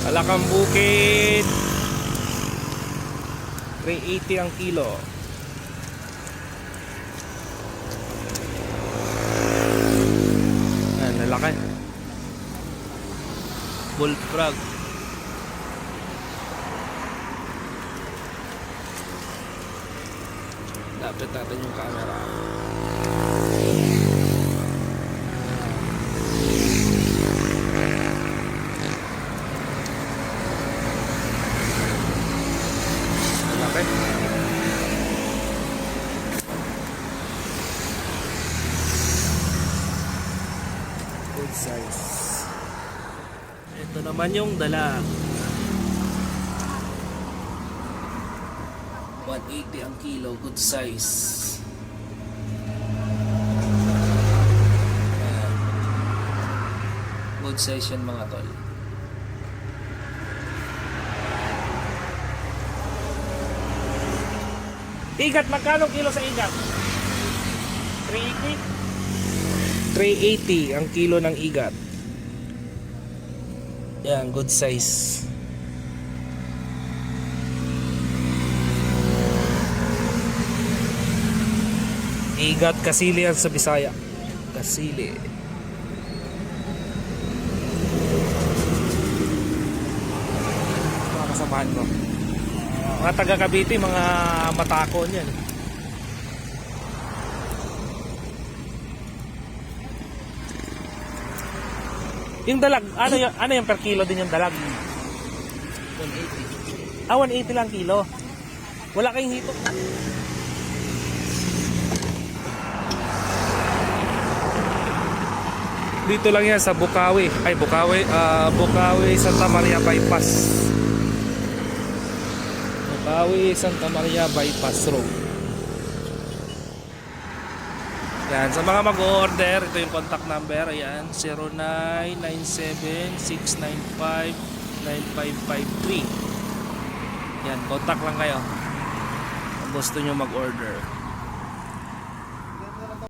Alakang Bukid, 380 ang kilo. Ayan, lalaki. Bullfrog. Lapit natin yung camera. Lalaki. Good size. Ito naman yung dalag. 180 ang kilo, good size. Ayan. Good size yan mga tol. Igat, magkano kilo sa igat? 380? 380 ang kilo ng igat. Yan, good size. Igat, kasili yan sa Bisaya. Kasili. Mga kasamahan ko. Mga taga Cavite, mga matakon yan. Yung dalag, ano yung per kilo din yung dalag? 180. Ah, 180 lang kilo. Wala kayong hito. Dito lang yan sa Bukawi. Ay, Bukawi, Santa Maria Bypass. Bukawi, Santa Maria Bypass Road. Yan, sa mga mag-order, ito yung contact number. Ayan, 0997-695-9553. Yan, contact lang kayo kung gusto nyo mag-order.